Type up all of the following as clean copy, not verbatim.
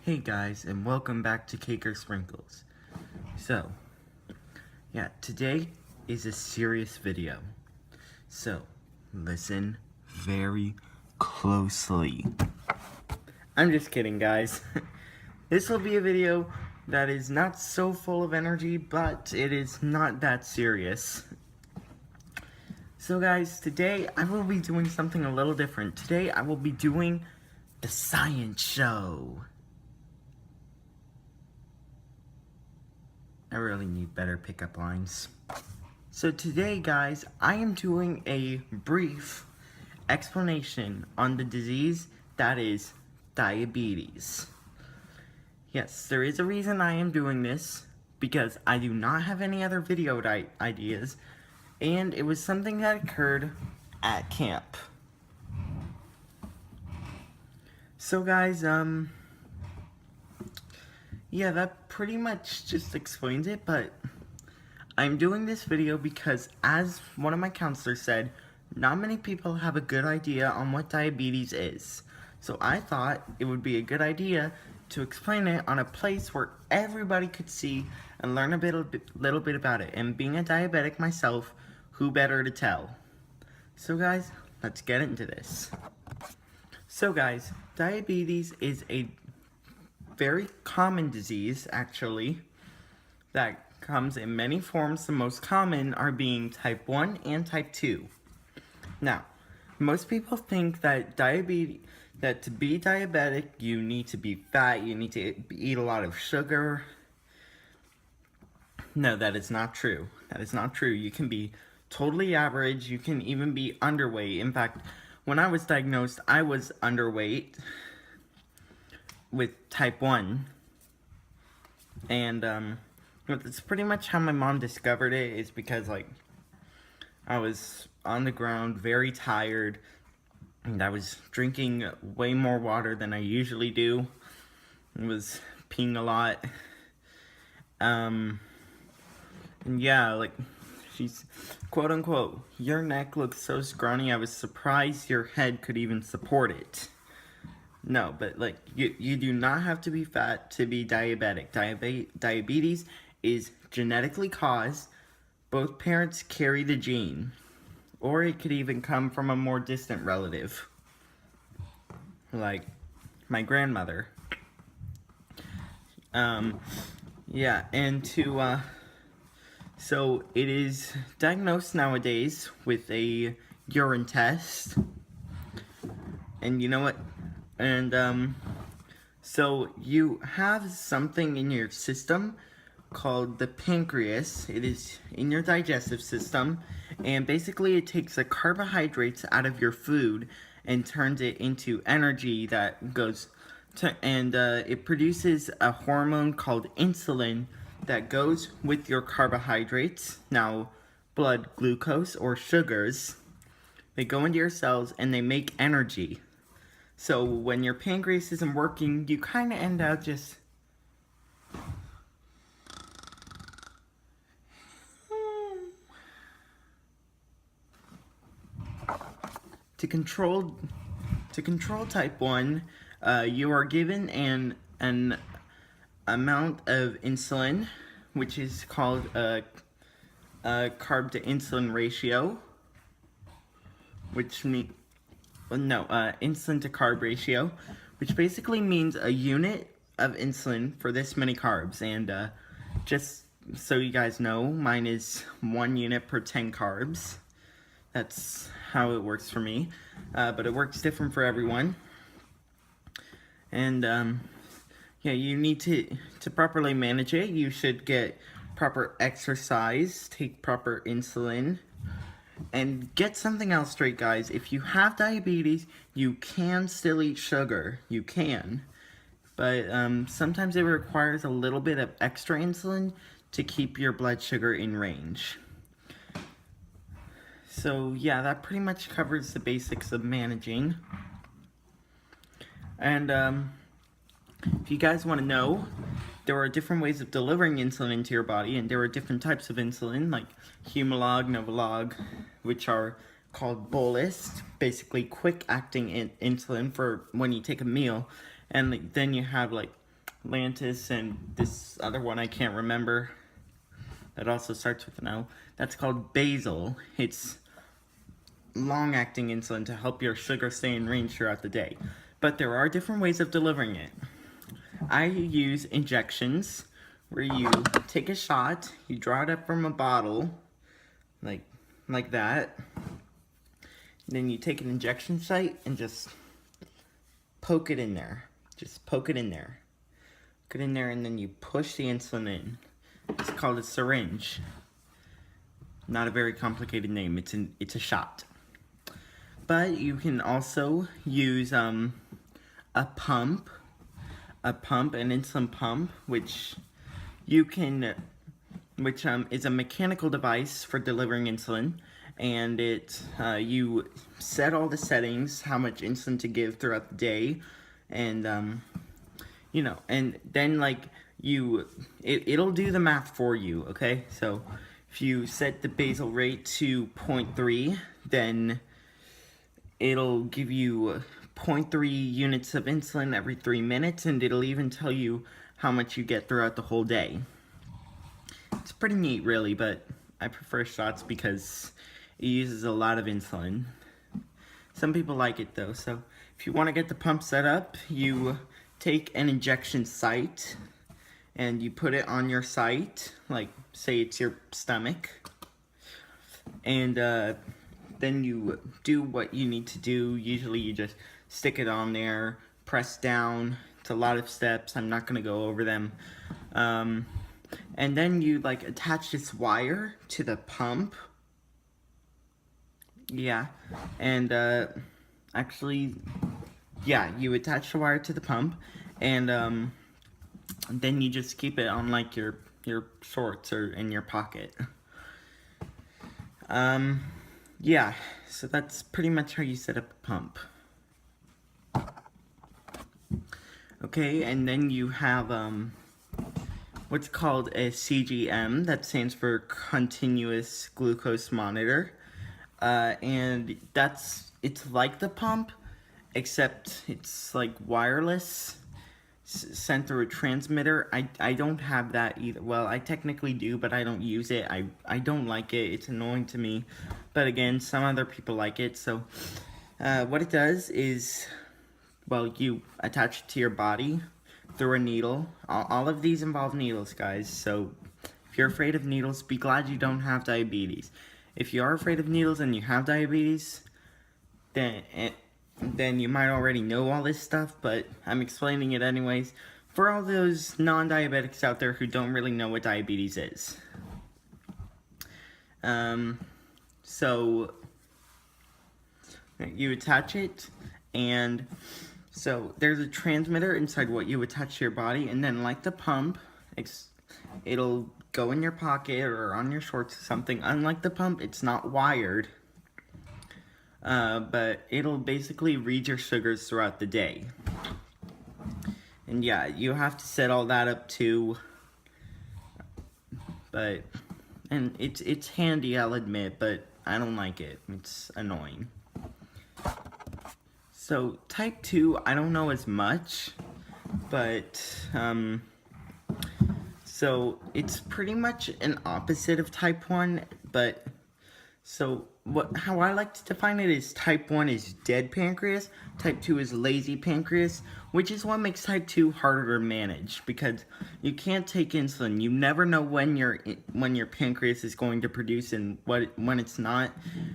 Hey guys, and welcome back to Cake or Sprinkles. So, yeah, today is a serious video. So, listen very closely. I'm just kidding, guys. This will be a video that is not so full of energy, but it is not that serious. So guys, today I will be doing something a little different. Today I will be doing the science show. I really need better pickup lines. So today, guys, I am doing a brief explanation on the disease that is diabetes. Yes, there is a reason I am doing this, because I do not have any other video ideas, and it was something that occurred at camp. So guys, yeah, that pretty much just explains it, but I'm doing this video because, as one of my counselors said, not many people have a good idea on what diabetes is. So I thought it would be a good idea to explain it on a place where everybody could see and learn a little bit about it. And being a diabetic myself, who better to tell? So guys, let's get into this. So guys, diabetes is a very common disease, actually, that comes in many forms. The most common are being type 1 and type 2. Now, most people think that to be diabetic, you need to be fat, you need to eat a lot of sugar. No, that is not true. That is not true. You can be totally average, you can even be underweight. In fact, when I was diagnosed, I was underweight with type 1, and it's pretty much how my mom discovered it, is because, like, I was on the ground, very tired, and I was drinking way more water than I usually do. I was peeing a lot, and yeah, like, she's, quote unquote, "Your neck looks so scrawny, I was surprised your head could even support it." No, but like, you do not have to be fat to be diabetic. Diabetes is genetically caused. Both parents carry the gene, or it could even come from a more distant relative, like my grandmother. Yeah, and so it is diagnosed nowadays with a urine test, and you know what? And so you have something in your system called the pancreas. It is in your digestive system, and basically it takes the carbohydrates out of your food and turns it into energy that goes to, and it produces a hormone called insulin that goes with your carbohydrates. Now, blood glucose or sugars, they go into your cells and they make energy. So when your pancreas isn't working, you kind of end up just to control type 1, you are given an amount of insulin, which is called a carb to insulin ratio, which means insulin to carb ratio, which basically means a unit of insulin for this many carbs. And just so you guys know, mine is 1 unit per 10 carbs. That's how it works for me, but it works different for everyone. And yeah, you need to properly manage it. You should get proper exercise, take proper insulin, and get something else straight, guys. If you have diabetes, you can still eat sugar. You can. But sometimes it requires a little bit of extra insulin to keep your blood sugar in range. So yeah, that pretty much covers the basics of managing. And if you guys want to know, there are different ways of delivering insulin into your body, and there are different types of insulin, like Humalog, Novolog, which are called bolus, basically quick-acting insulin for when you take a meal. And then you have like Lantus, and this other one I can't remember. That also starts with an O. That's called basal. It's long-acting insulin to help your sugar stay in range throughout the day. But there are different ways of delivering it. I use injections, where you take a shot, you draw it up from a bottle, like that. Then you take an injection site and just poke it in there. Just poke it in there. Poke it in there, and then you push the insulin in. It's called a syringe. Not a very complicated name. It's a shot. But you can also use a pump, an insulin pump, which is a mechanical device for delivering insulin, and you set all the settings, how much insulin to give throughout the day, and and then it'll do the math for you. Okay, so if you set the basal rate to 0.3, then it'll give you 0.3 units of insulin every 3 minutes, and it'll even tell you how much you get throughout the whole day. It's pretty neat, really, but I prefer shots because it uses a lot of insulin. Some people like it, though, so if you want to get the pump set up, you take an injection site, and you put it on your site, like, say it's your stomach, and then you do what you need to do. Usually you just stick it on there, press down. It's a lot of steps. I'm not going to go over them. And then you attach this wire to the pump. Yeah. And you attach the wire to the pump, and then you just keep it on your shorts or in your pocket. Yeah, so that's pretty much how you set up a pump. Okay, and then you have what's called a CGM, that stands for continuous glucose monitor, and it's like the pump, except it's wireless, sent through a transmitter. I don't have that either. Well, I technically do, but I don't use it. I don't like it. It's annoying to me. But again, some other people like it. So what it does is, well, you attach it to your body through a needle. All of these involve needles, guys. So if you're afraid of needles, be glad you don't have diabetes. If you are afraid of needles and you have diabetes, then you might already know all this stuff, but I'm explaining it anyways for all those non-diabetics out there who don't really know what diabetes is. So you attach it, and so there's a transmitter inside what you attach to your body, and then like the pump, it'll go in your pocket or on your shorts or something. Unlike the pump, it's not wired. But it'll basically read your sugars throughout the day. And yeah, you have to set all that up too. And it's handy, I'll admit, but I don't like it. It's annoying. So type 2, I don't know as much, but so it's pretty much an opposite of type 1, but so how I like to define it is type 1 is dead pancreas, type 2 is lazy pancreas, which is what makes type 2 harder to manage, because you can't take insulin. You never know when your pancreas is going to produce and when it's not,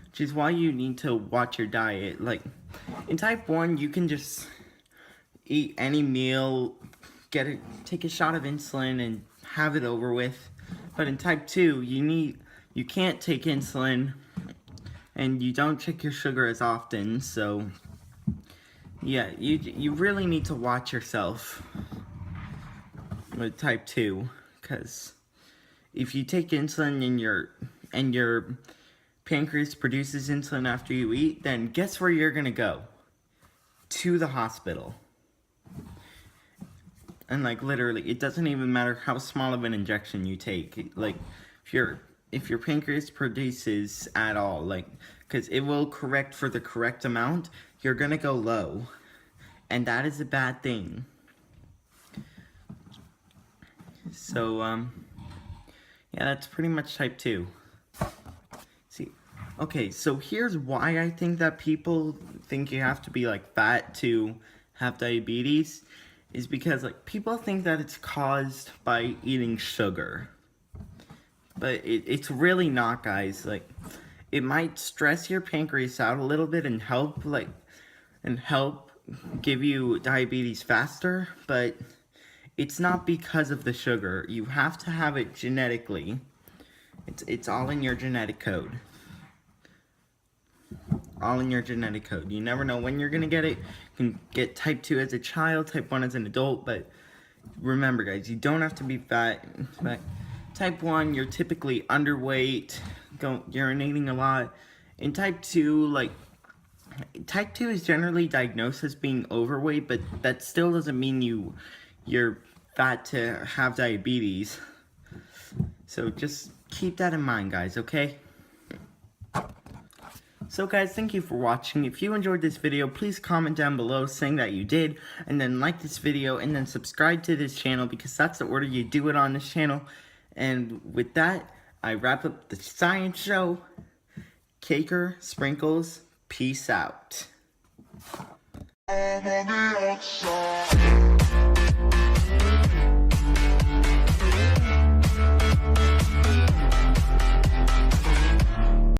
which is why you need to watch your diet. Like in type 1, you can just eat any meal, take a shot of insulin and have it over with. But in type 2, you can't take insulin, and you don't check your sugar as often, so yeah, you really need to watch yourself with type 2, because if you take insulin and your pancreas produces insulin after you eat, then guess where you're gonna go? To the hospital. And literally, it doesn't even matter how small of an injection you take. If your pancreas produces at all, because it will correct for the correct amount, you're gonna go low, and that is a bad thing. So, yeah, that's pretty much type 2. See, okay, so here's why I think that people think you have to be, like, fat to have diabetes. Is because, like, people think that it's caused by eating sugar. But it's really not, guys. Like, it might stress your pancreas out a little bit and help, give you diabetes faster, but it's not because of the sugar. You have to have it genetically. It's all in your genetic code. All in your genetic code. You never know when you're gonna get it. You can get type 2 as a child, type 1 as an adult, but remember, guys, you don't have to be fat. But type 1, you're typically underweight, urinating a lot. And type 2, like, type 2 is generally diagnosed as being overweight, but that still doesn't mean you're fat to have diabetes. So just keep that in mind, guys, okay? So guys, thank you for watching. If you enjoyed this video, please comment down below saying that you did, and then like this video, and then subscribe to this channel, because that's the order you do it on this channel. And with that, I wrap up the science show. Caker, Sprinkles, peace out.